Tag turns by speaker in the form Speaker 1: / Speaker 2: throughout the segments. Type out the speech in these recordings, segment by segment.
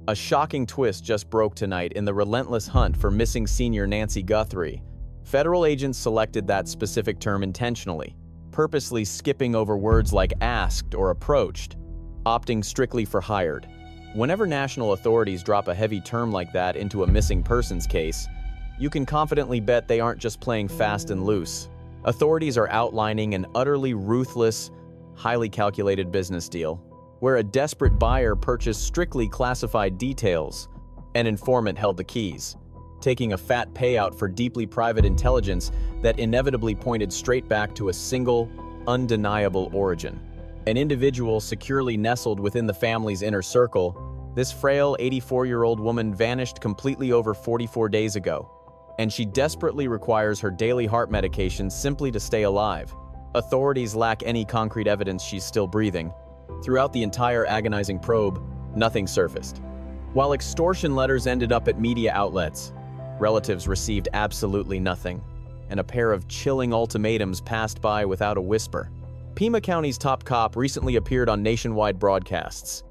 Speaker 1: A shocking twist just broke tonight in the relentless hunt for missing senior Nancy Guthrie. Federal agents selected that specific term intentionally, purposely skipping over words like asked or approached, opting strictly for hired. Whenever national authorities drop a heavy term like that into a missing persons case, you can confidently bet they aren't just playing fast and loose. Authorities are outlining an utterly ruthless, highly calculated business deal, where a desperate buyer purchased strictly classified details. An informant held the keys, taking a fat payout for deeply private intelligence that inevitably pointed straight back to a single, undeniable origin. An individual securely nestled within the family's inner circle, this frail 84-year-old woman vanished completely over 44 days ago, and she desperately requires her daily heart medication simply to stay alive. Authorities lack any concrete evidence she's still breathing. Throughout the entire agonizing probe, nothing surfaced. While extortion letters ended up at media outlets, relatives received absolutely nothing, and a pair of chilling ultimatums passed by without a whisper. Pima County's top cop recently appeared on nationwide broadcasts,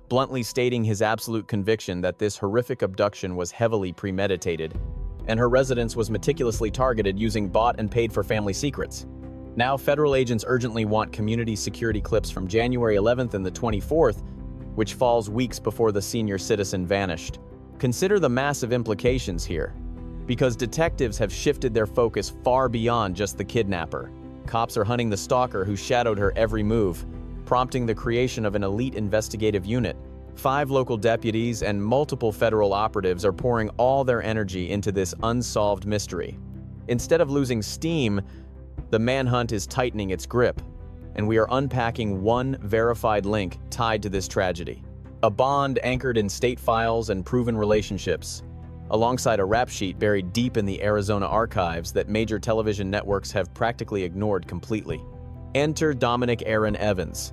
Speaker 1: bluntly stating his absolute conviction that this horrific abduction was heavily premeditated, and her residence was meticulously targeted using bought and paid for family secrets. Now, federal agents urgently want community security clips from January 11th and the 24th, which falls weeks before the senior citizen vanished. Consider the massive implications here, because detectives have shifted their focus far beyond just the kidnapper. Cops are hunting the stalker who shadowed her every move, prompting the creation of an elite investigative unit. 5 local deputies and multiple federal operatives are pouring all their energy into this unsolved mystery. Instead of losing steam, the manhunt is tightening its grip, and we are unpacking one verified link tied to this tragedy. A bond anchored in state files and proven relationships, alongside a rap sheet buried deep in the Arizona archives that major television networks have practically ignored completely. Enter Dominic Evans,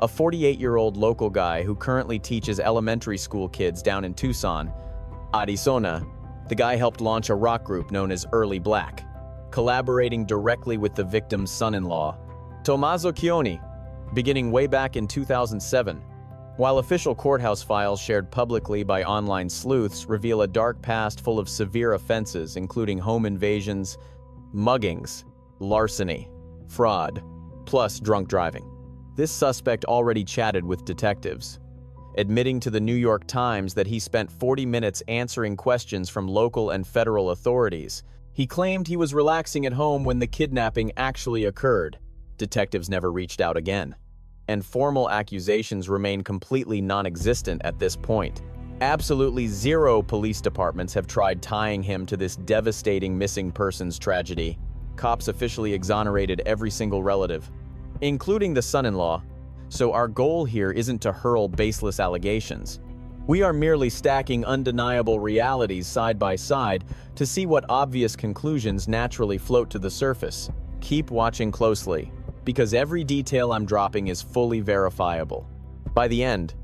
Speaker 1: a 48-year-old local guy who currently teaches elementary school kids down in Tucson, Arizona. The guy helped launch a rock group known as Early Black, collaborating directly with the victim's son-in-law, Tommaso Chioni, beginning way back in 2007. While official courthouse files shared publicly by online sleuths reveal a dark past full of severe offenses, including home invasions, muggings, larceny, fraud, plus drunk driving. This suspect already chatted with detectives, admitting to the New York Times that he spent 40 minutes answering questions from local and federal authorities. He claimed he was relaxing at home when the kidnapping actually occurred. Detectives never reached out again, and formal accusations remain completely non-existent at this point. Absolutely zero police departments have tried tying him to this devastating missing persons tragedy. Cops officially exonerated every single relative, including the son-in-law, so our goal here isn't to hurl baseless allegations. We are merely stacking undeniable realities side by side to see what obvious conclusions naturally float to the surface. Keep watching closely, because every detail I'm dropping is fully verifiable. By the end,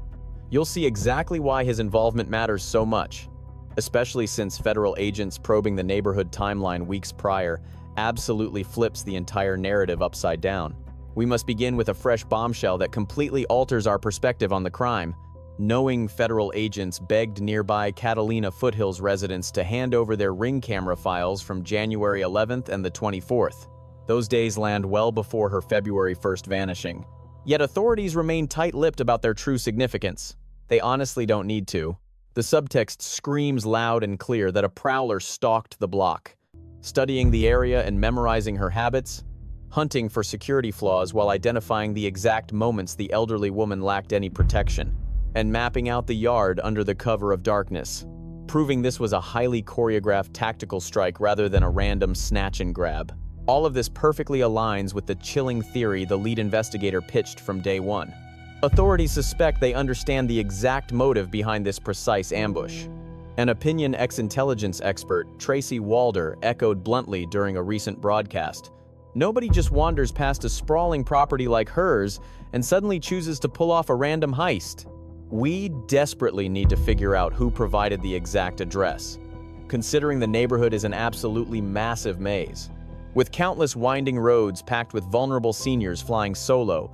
Speaker 1: you'll see exactly why his involvement matters so much, especially since federal agents probing the neighborhood timeline weeks prior absolutely flips the entire narrative upside down. We must begin with a fresh bombshell that completely alters our perspective on the crime. Knowing federal agents begged nearby Catalina Foothills residents to hand over their Ring camera files from January 11th and the 24th. Those days land well before her February 1st vanishing. Yet authorities remain tight-lipped about their true significance. They honestly don't need to. The subtext screams loud and clear that a prowler stalked the block, studying the area and memorizing her habits, hunting for security flaws while identifying the exact moments the elderly woman lacked any protection, and mapping out the yard under the cover of darkness, proving this was a highly choreographed tactical strike rather than a random snatch and grab. All of this perfectly aligns with the chilling theory the lead investigator pitched from day one. Authorities suspect they understand the exact motive behind this precise ambush. An opinion ex-intelligence expert, Tracy Walder, echoed bluntly during a recent broadcast. Nobody just wanders past a sprawling property like hers and suddenly chooses to pull off a random heist. We desperately need to figure out who provided the exact address, considering the neighborhood is an absolutely massive maze. With countless winding roads packed with vulnerable seniors flying solo,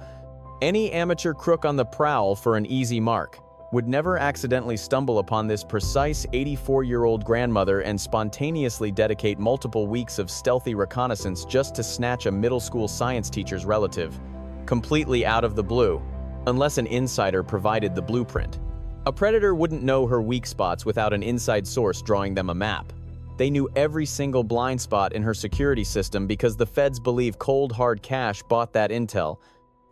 Speaker 1: any amateur crook on the prowl for an easy mark. would never accidentally stumble upon this precise 84-year-old grandmother and spontaneously dedicate multiple weeks of stealthy reconnaissance just to snatch a middle school science teacher's relative, completely out of the blue, unless an insider provided the blueprint. A predator wouldn't know her weak spots without an inside source drawing them a map. They knew every single blind spot in her security system because the feds believe cold hard cash bought that intel.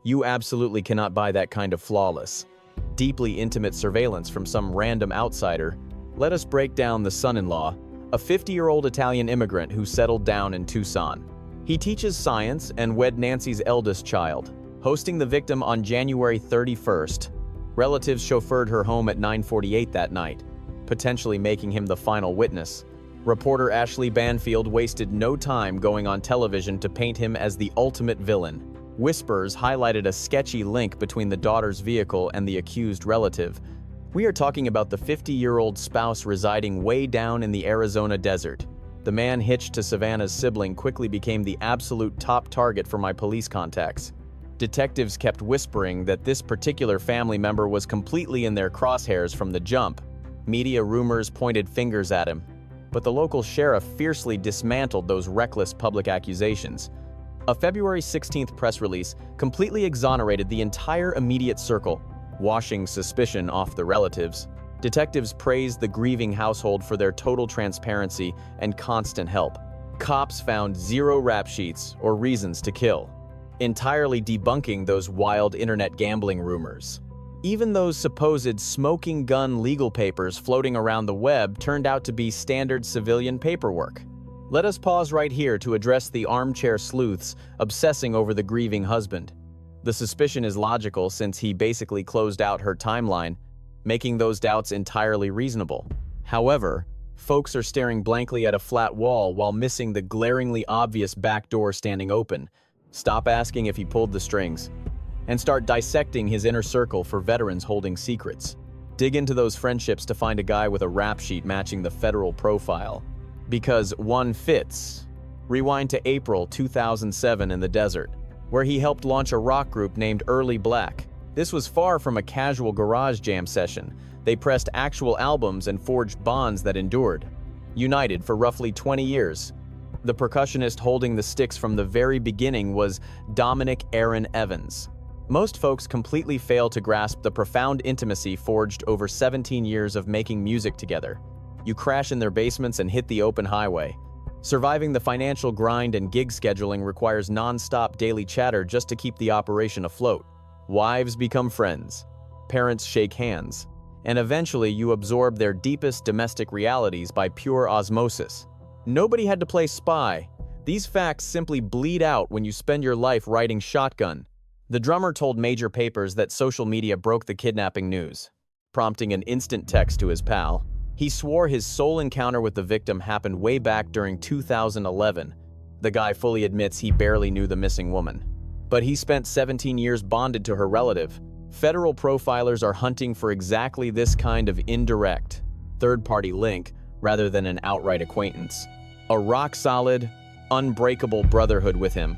Speaker 1: You absolutely cannot buy that kind of flawless, deeply intimate surveillance from some random outsider. Let us break down the son-in-law, a 50-year-old Italian immigrant who settled down in Tucson. He teaches science and wed Nancy's eldest child, hosting the victim on January 31st. Relatives chauffeured her home at 9:48 that night, potentially making him the final witness. Reporter Ashley Banfield wasted no time going on television to paint him as the ultimate villain. Whispers highlighted a sketchy link between the daughter's vehicle and the accused relative. We are talking about the 50-year-old spouse residing way down in the Arizona desert. The man hitched to Savannah's sibling quickly became the absolute top target for my police contacts. Detectives kept whispering that this particular family member was completely in their crosshairs from the jump. Media rumors pointed fingers at him, but the local sheriff fiercely dismantled those reckless public accusations. A February 16th press release completely exonerated the entire immediate circle, washing suspicion off the relatives. Detectives praised the grieving household for their total transparency and constant help. Cops found zero rap sheets or reasons to kill, entirely debunking those wild internet gambling rumors. Even those supposed smoking gun legal papers floating around the web turned out to be standard civilian paperwork. Let us pause right here to address the armchair sleuths obsessing over the grieving husband. The suspicion is logical since he basically closed out her timeline, making those doubts entirely reasonable. However, folks are staring blankly at a flat wall while missing the glaringly obvious back door standing open. Stop asking if he pulled the strings, and start dissecting his inner circle for veterans holding secrets. Dig into those friendships to find a guy with a rap sheet matching the federal profile. Because one fits. Rewind to April 2007 in the desert, where he helped launch a rock group named Early Black. This was far from a casual garage jam session. They pressed actual albums and forged bonds that endured. United for roughly 20 years. The percussionist holding the sticks from the very beginning was Dominic Aaron Evans. Most folks completely fail to grasp the profound intimacy forged over 17 years of making music together. You crash in their basements and hit the open highway. Surviving the financial grind and gig scheduling requires non-stop daily chatter just to keep the operation afloat. Wives become friends, parents shake hands, and eventually you absorb their deepest domestic realities by pure osmosis. Nobody had to play spy. These facts simply bleed out when you spend your life riding shotgun. The drummer told major papers that social media broke the kidnapping news, prompting an instant text to his pal. He swore his sole encounter with the victim happened way back during 2011. The guy fully admits he barely knew the missing woman. But he spent 17 years bonded to her relative. Federal profilers are hunting for exactly this kind of indirect, third-party link rather than an outright acquaintance. A rock-solid, unbreakable brotherhood with him.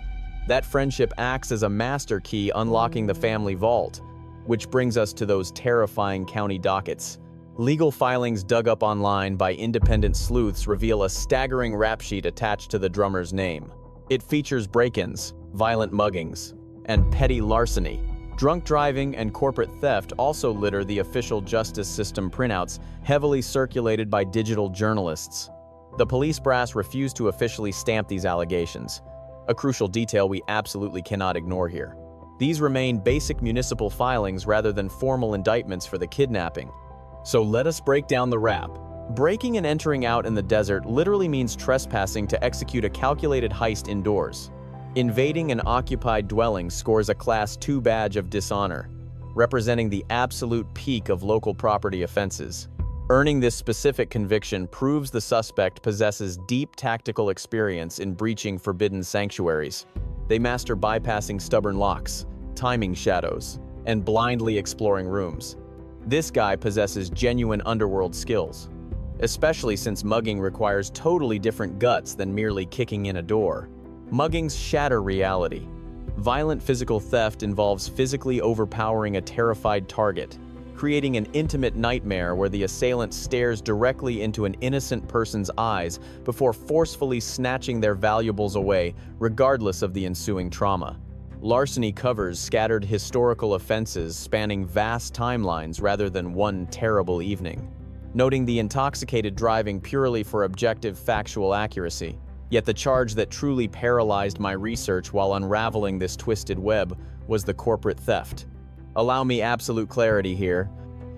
Speaker 1: That friendship acts as a master key unlocking the family vault, which brings us to those terrifying county dockets. Legal filings dug up online by independent sleuths reveal a staggering rap sheet attached to the drummer's name. It features break-ins, violent muggings, and petty larceny. Drunk driving and corporate theft also litter the official justice system printouts, heavily circulated by digital journalists. The police brass refused to officially stamp these allegations, a crucial detail we absolutely cannot ignore here. These remain basic municipal filings rather than formal indictments for the kidnapping. So let us break down the rap. Breaking and entering out in the desert literally means trespassing to execute a calculated heist indoors. Invading an occupied dwelling scores a Class 2 badge of dishonor, representing the absolute peak of local property offenses. Earning this specific conviction proves the suspect possesses deep tactical experience in breaching forbidden sanctuaries. They master bypassing stubborn locks, timing shadows, and blindly exploring rooms. This guy possesses genuine underworld skills, especially since mugging requires totally different guts than merely kicking in a door. Muggings shatter reality. Violent physical theft involves physically overpowering a terrified target, creating an intimate nightmare where the assailant stares directly into an innocent person's eyes before forcefully snatching their valuables away, regardless of the ensuing trauma. Larceny covers scattered historical offenses spanning vast timelines rather than one terrible evening, noting the intoxicated driving purely for objective factual accuracy. Yet the charge that truly paralyzed my research while unraveling this twisted web was the corporate theft. Allow me absolute clarity here,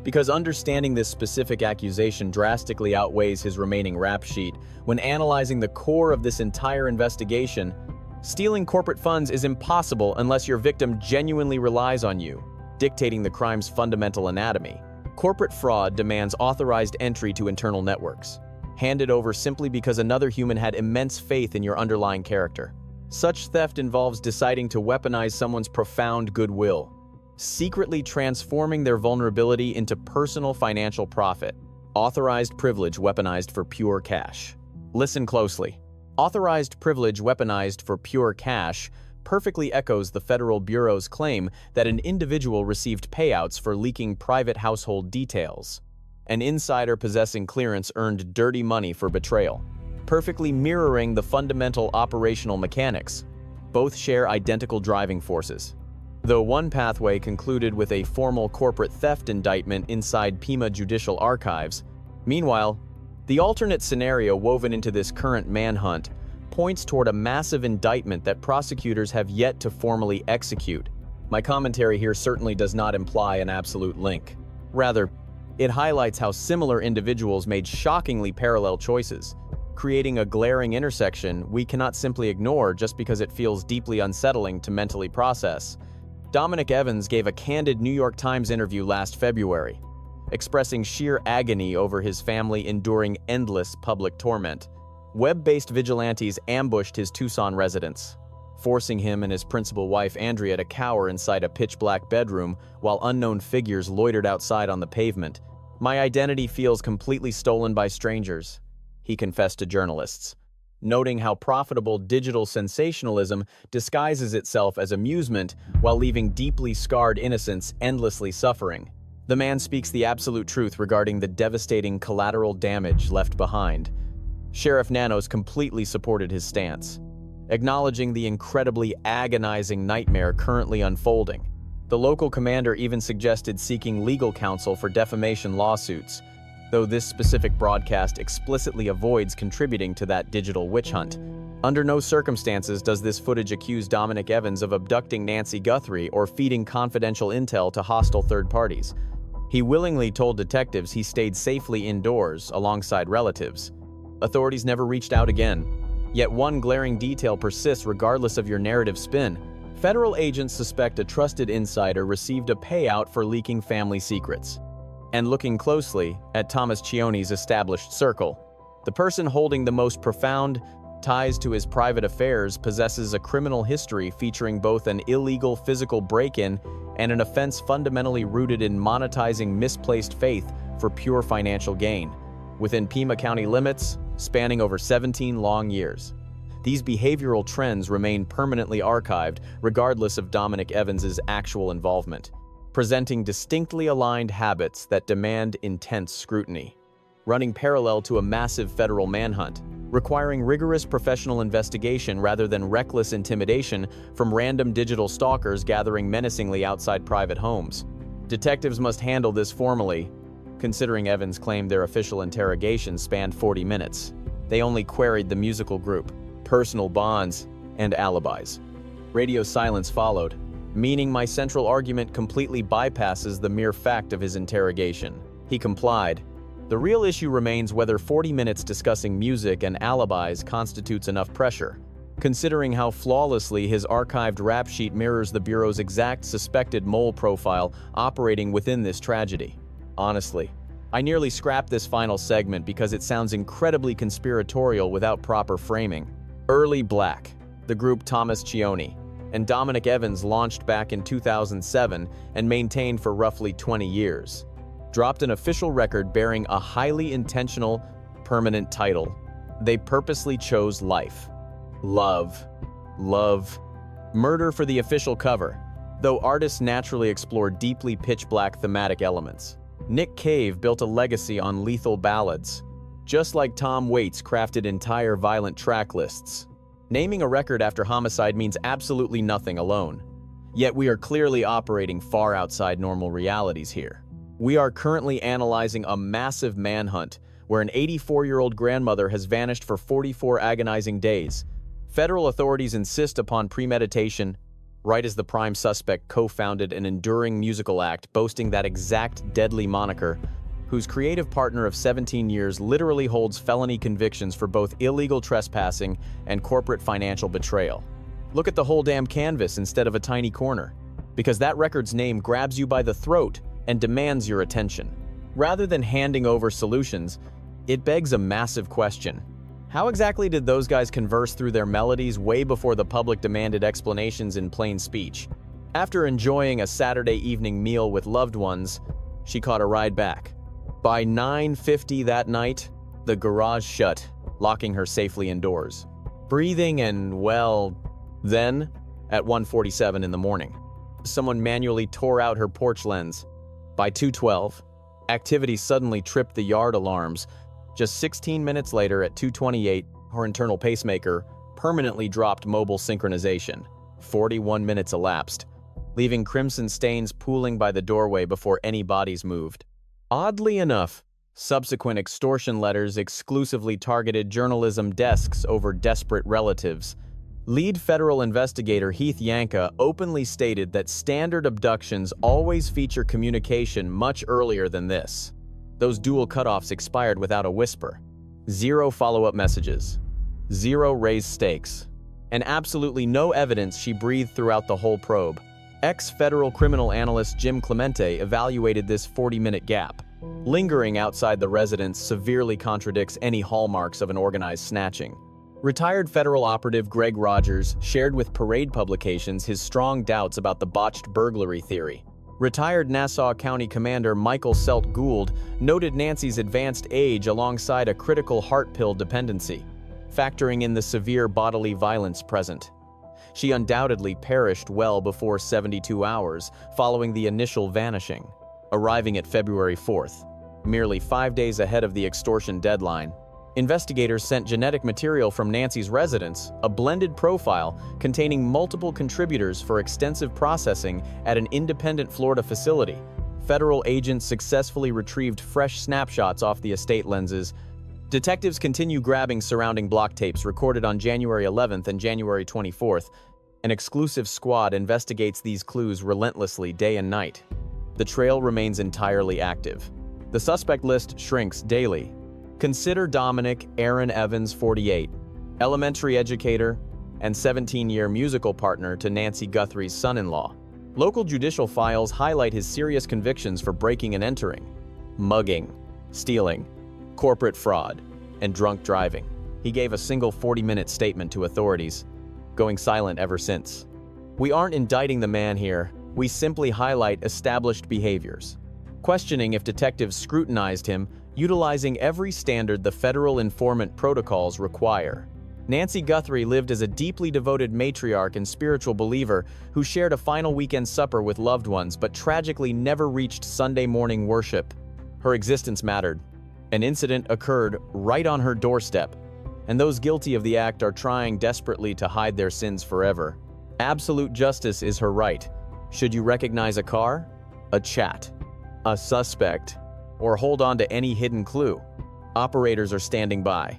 Speaker 1: because understanding this specific accusation drastically outweighs his remaining rap sheet. When analyzing the core of this entire investigation, stealing corporate funds is impossible unless your victim genuinely relies on you, dictating the crime's fundamental anatomy. Corporate fraud demands authorized entry to internal networks, handed over simply because another human had immense faith in your underlying character. Such theft involves deciding to weaponize someone's profound goodwill, secretly transforming their vulnerability into personal financial profit. Authorized privilege weaponized for pure cash. Listen closely. Authorized privilege weaponized for pure cash perfectly echoes the Federal Bureau's claim that an individual received payouts for leaking private household details. An insider possessing clearance earned dirty money for betrayal, perfectly mirroring the fundamental operational mechanics. Both share identical driving forces, though one pathway concluded with a formal corporate theft indictment inside Pima judicial archives. Meanwhile, the alternate scenario woven into this current manhunt points toward a massive indictment that prosecutors have yet to formally execute. My commentary here certainly does not imply an absolute link. Rather, it highlights how similar individuals made shockingly parallel choices, creating a glaring intersection we cannot simply ignore just because it feels deeply unsettling to mentally process. Dominic Evans gave a candid New York Times interview last February, expressing sheer agony over his family enduring endless public torment. Web-based vigilantes ambushed his Tucson residence, forcing him and his principal wife Andrea to cower inside a pitch-black bedroom while unknown figures loitered outside on the pavement. "My identity feels completely stolen by strangers," he confessed to journalists, noting how profitable digital sensationalism disguises itself as amusement while leaving deeply scarred innocents endlessly suffering. The man speaks the absolute truth regarding the devastating collateral damage left behind. Sheriff Nanos completely supported his stance, acknowledging the incredibly agonizing nightmare currently unfolding. The local commander even suggested seeking legal counsel for defamation lawsuits, though this specific broadcast explicitly avoids contributing to that digital witch hunt. Under no circumstances does this footage accuse Dominic Evans of abducting Nancy Guthrie or feeding confidential intel to hostile third parties. He willingly told detectives he stayed safely indoors alongside relatives. Authorities never reached out again. Yet one glaring detail persists regardless of your narrative spin. Federal agents suspect a trusted insider received a payout for leaking family secrets. And looking closely at Thomas Cioni's established circle, the person holding the most profound ties to his private affairs possesses a criminal history featuring both an illegal physical break-in and an offense fundamentally rooted in monetizing misplaced faith for pure financial gain, within Pima County limits, spanning over 17 long years. These behavioral trends remain permanently archived regardless of Dominic Evans's actual involvement, presenting distinctly aligned habits that demand intense scrutiny, running parallel to a massive federal manhunt, requiring rigorous professional investigation rather than reckless intimidation from random digital stalkers gathering menacingly outside private homes. Detectives must handle this formally, considering Evans claimed their official interrogation spanned 40 minutes. They only queried the musical group, personal bonds, and alibis. Radio silence followed, meaning my central argument completely bypasses the mere fact of his interrogation. He complied. The real issue remains whether 40 minutes discussing music and alibis constitutes enough pressure, considering how flawlessly his archived rap sheet mirrors the Bureau's exact suspected mole profile operating within this tragedy. Honestly, I nearly scrapped this final segment because it sounds incredibly conspiratorial without proper framing. Early Black, the group Thomas Cioni, and Dominic Evans launched back in 2007 and maintained for roughly 20 years, dropped an official record bearing a highly intentional, permanent title. They purposely chose life, love, murder for the official cover, though artists naturally explore deeply pitch-black thematic elements. Nick Cave built a legacy on lethal ballads, just like Tom Waits crafted entire violent track lists. Naming a record after homicide means absolutely nothing alone. Yet we are clearly operating far outside normal realities here. We are currently analyzing a massive manhunt where an 84-year-old grandmother has vanished for 44 agonizing days. Federal authorities insist upon premeditation, right as the prime suspect co-founded an enduring musical act boasting that exact deadly moniker, whose creative partner of 17 years literally holds felony convictions for both illegal trespassing and corporate financial betrayal. Look at the whole damn canvas instead of a tiny corner, because that record's name grabs you by the throat and demands your attention. Rather than handing over solutions, it begs a massive question. How exactly did those guys converse through their melodies way before the public demanded explanations in plain speech? After enjoying a Saturday evening meal with loved ones, she caught a ride back. By 9:50 that night, the garage shut, locking her safely indoors. Breathing and, well, then, at 1:47 in the morning, someone manually tore out her porch lens. By 2:12, activity suddenly tripped the yard alarms. Just 16 minutes later, at 2:28, her internal pacemaker permanently dropped mobile synchronization. 41 minutes elapsed, leaving crimson stains pooling by the doorway before any bodies moved. Oddly enough, subsequent extortion letters exclusively targeted journalism desks over desperate relatives. Lead federal investigator Heath Yanka openly stated that standard abductions always feature communication much earlier than this. Those dual cutoffs expired without a whisper. 0 follow-up messages, 0 raised stakes, and absolutely no evidence she breathed throughout the whole probe. Ex-federal criminal analyst Jim Clemente evaluated this 40-minute gap. Lingering outside the residence severely contradicts any hallmarks of an organized snatching. Retired federal operative Greg Rogers shared with Parade publications his strong doubts about the botched burglary theory. Retired Nassau County Commander Michael Selt Gould noted Nancy's advanced age alongside a critical heart pill dependency, factoring in the severe bodily violence present. She undoubtedly perished well before 72 hours following the initial vanishing, arriving at February 4th, merely 5 days ahead of the extortion deadline. Investigators sent genetic material from Nancy's residence, a blended profile containing multiple contributors for extensive processing at an independent Florida facility. Federal agents successfully retrieved fresh snapshots off the estate lenses. Detectives continue grabbing surrounding block tapes recorded on January 11th and January 24th. An exclusive squad investigates these clues relentlessly day and night. The trail remains entirely active. The suspect list shrinks daily. Consider Dominic Aaron Evans, 48, elementary educator and 17-year musical partner to Nancy Guthrie's son-in-law. Local judicial files highlight his serious convictions for breaking and entering, mugging, stealing, corporate fraud, and drunk driving. He gave a single 40-minute statement to authorities, going silent ever since. We aren't indicting the man here, we simply highlight established behaviors, questioning if detectives scrutinized him, utilizing every standard the federal informant protocols require. Nancy Guthrie lived as a deeply devoted matriarch and spiritual believer who shared a final weekend supper with loved ones but tragically never reached Sunday morning worship. Her existence mattered. An incident occurred right on her doorstep, and those guilty of the act are trying desperately to hide their sins forever. Absolute justice is her right. Should you recognize a car, a chat, a suspect, or hold on to any hidden clue, operators are standing by.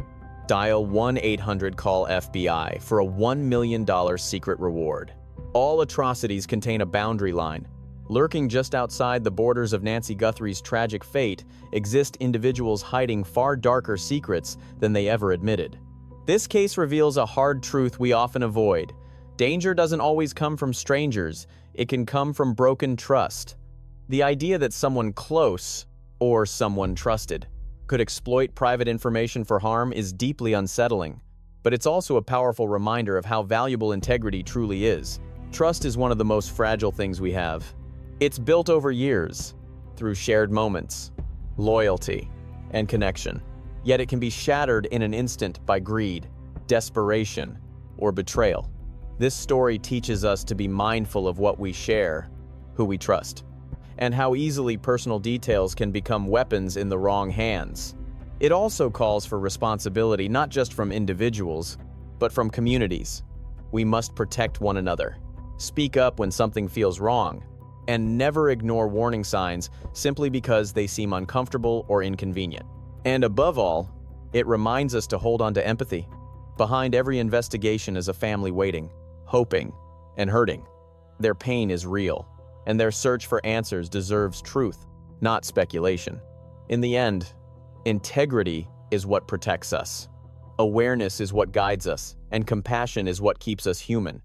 Speaker 1: Dial 1-800-CALL-FBI for a $1 million secret reward. All atrocities contain a boundary line. Lurking just outside the borders of Nancy Guthrie's tragic fate exist individuals hiding far darker secrets than they ever admitted. This case reveals a hard truth we often avoid. Danger doesn't always come from strangers, it can come from broken trust. The idea that someone close, or someone trusted, could exploit private information for harm is deeply unsettling, but it's also a powerful reminder of how valuable integrity truly is. Trust is one of the most fragile things we have. It's built over years, through shared moments, loyalty, and connection. Yet it can be shattered in an instant by greed, desperation, or betrayal. This story teaches us to be mindful of what we share, who we trust, and how easily personal details can become weapons in the wrong hands. It also calls for responsibility not just from individuals, but from communities. We must protect one another, speak up when something feels wrong, and never ignore warning signs simply because they seem uncomfortable or inconvenient. And above all, it reminds us to hold on to empathy. Behind every investigation is a family waiting, hoping, and hurting. Their pain is real, and their search for answers deserves truth, not speculation. In the end, integrity is what protects us. Awareness is what guides us, and compassion is what keeps us human.